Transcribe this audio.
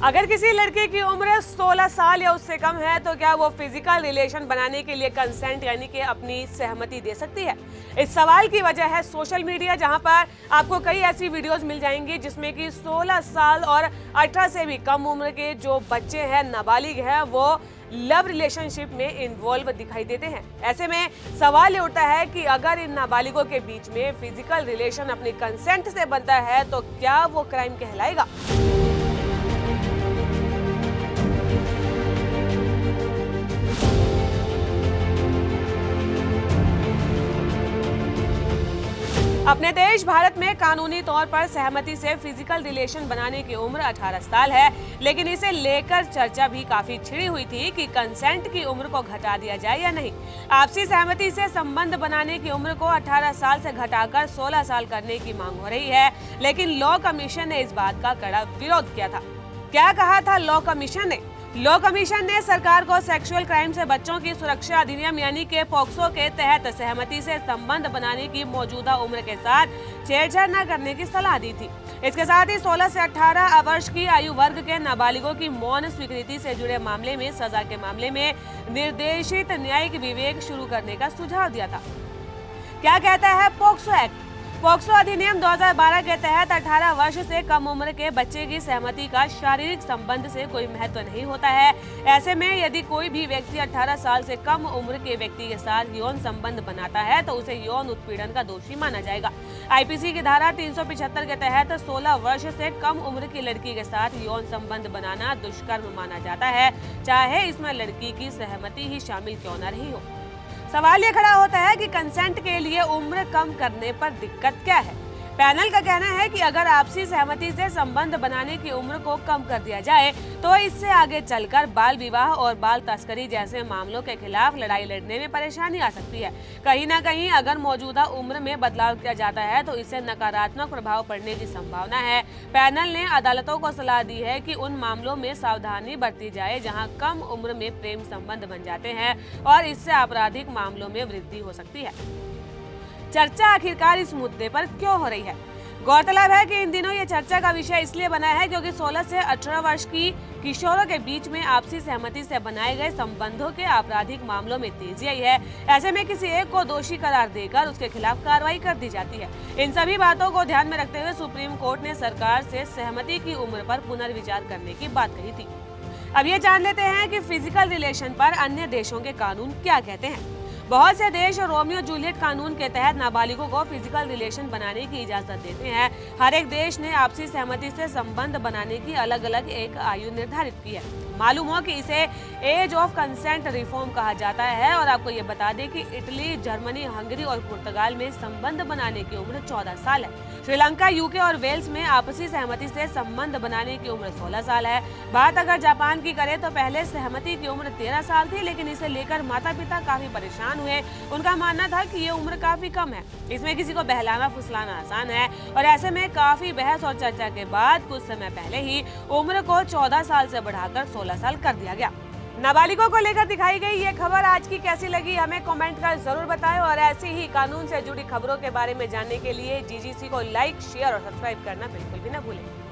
अगर किसी लड़के की उम्र 16 साल या उससे कम है तो क्या वो फिजिकल रिलेशन बनाने के लिए कंसेंट यानी कि अपनी सहमति दे सकती है? इस सवाल की वजह है सोशल मीडिया, जहां पर आपको कई ऐसी वीडियोस मिल जाएंगी जिसमें कि 16 साल और 18 से भी कम उम्र के जो बच्चे हैं, नाबालिग हैं, वो लव रिलेशनशिप में इन्वॉल्व दिखाई देते हैं। ऐसे में सवाल ये उठता है कि अगर इन नाबालिगों के बीच में फिजिकल रिलेशन अपनी कंसेंट से बनता है तो क्या वो क्राइम कहलाएगा? अपने देश भारत में कानूनी तौर पर सहमति से फिजिकल रिलेशन बनाने की उम्र 18 साल है, लेकिन इसे लेकर चर्चा भी काफी छिड़ी हुई थी कि कंसेंट की उम्र को घटा दिया जाए या नहीं। आपसी सहमति से संबंध बनाने की उम्र को 18 साल से घटाकर 16 साल करने की मांग हो रही है, लेकिन लॉ कमीशन ने इस बात का कड़ा विरोध किया था। क्या कहा था लॉ कमीशन ने? लॉ कमीशन ने सरकार को सेक्सुअल क्राइम से बच्चों की सुरक्षा अधिनियम यानी कि पॉक्सो के तहत सहमति से संबंध बनाने की मौजूदा उम्र के साथ छेड़छाड़ न करने की सलाह दी थी। इसके साथ ही 16 से 18 वर्ष की आयु वर्ग के नाबालिगों की मौन स्वीकृति से जुड़े मामले में सजा के मामले में निर्देशित न्यायिक विवेक शुरू करने का सुझाव दिया था। क्या कहता है पॉक्सो एक्ट? पॉक्सो अधिनियम 2012 के तहत 18 वर्ष से कम उम्र के बच्चे की सहमति का शारीरिक संबंध से कोई महत्व नहीं होता है। ऐसे में यदि कोई भी व्यक्ति 18 साल से कम उम्र के व्यक्ति के साथ यौन संबंध बनाता है तो उसे यौन उत्पीड़न का दोषी माना जाएगा। आईपीसी की धारा 375 के तहत 16 वर्ष से कम उम्र की लड़की के साथ यौन संबंध बनाना दुष्कर्म माना जाता है, चाहे इसमें लड़की की सहमति ही शामिल क्यों न रही हो। सवाल ये खड़ा होता है कि कंसेंट के लिए उम्र कम करने पर दिक्कत क्या है? पैनल का कहना है कि अगर आपसी सहमति से संबंध बनाने की उम्र को कम कर दिया जाए तो इससे आगे चलकर बाल विवाह और बाल तस्करी जैसे मामलों के खिलाफ लड़ाई लड़ने में परेशानी आ सकती है। कहीं ना कहीं अगर मौजूदा उम्र में बदलाव किया जाता है तो इससे नकारात्मक प्रभाव पड़ने की संभावना है। पैनल ने अदालतों को सलाह दी है कि उन मामलों में सावधानी बरती जाए जहां कम उम्र में प्रेम संबंध बन जाते हैं और इससे आपराधिक मामलों में वृद्धि हो सकती है। चर्चा आखिरकार इस मुद्दे पर क्यों हो रही है? गौरतलब है कि इन दिनों ये चर्चा का विषय इसलिए बना है क्योंकि 16 से 18 वर्ष की किशोरों के बीच में आपसी सहमति से बनाए गए संबंधों के आपराधिक मामलों में तेजी आई है। ऐसे में किसी एक को दोषी करार देकर उसके खिलाफ कार्रवाई कर दी जाती है। इन सभी बातों को ध्यान में रखते हुए सुप्रीम कोर्ट ने सरकार से सहमति की उम्र पर पुनर्विचार करने की बात कही थी। अब ये जान लेते हैं कि फिजिकल रिलेशन पर अन्य देशों के कानून क्या कहते हैं। बहुत से देश रोमियो जूलियट कानून के तहत नाबालिगों को फिजिकल रिलेशन बनाने की इजाजत देते हैं। हर एक देश ने आपसी सहमति से संबंध बनाने की अलग अलग एक आयु निर्धारित की है। मालूम हो कि इसे एज ऑफ कंसेंट रिफॉर्म कहा जाता है। और आपको ये बता दें कि इटली, जर्मनी, हंगरी और पुर्तगाल में संबंध बनाने की उम्र 14 साल है। श्रीलंका, यूके और वेल्स में आपसी सहमति से संबंध बनाने की उम्र 16 साल है। बात अगर जापान की करें तो पहले सहमति की उम्र 13 साल थी, लेकिन इसे लेकर माता पिता काफी परेशान हुए। उनका मानना था कि ये उम्र काफी कम है, इसमें किसी को बहलाना फुसलाना आसान है। और ऐसे में काफी बहस और चर्चा के बाद कुछ समय पहले ही उम्र को 14 साल से बढ़ाकर 16 साल कर दिया गया। नाबालिगों को लेकर दिखाई गई ये खबर आज की कैसी लगी हमें कमेंट कर जरूर बताएं। और ऐसी ही कानून से जुड़ी खबरों के बारे में जानने के लिए जीजीसी को लाइक, शेयर और सब्सक्राइब करना बिल्कुल भी ना भूलें।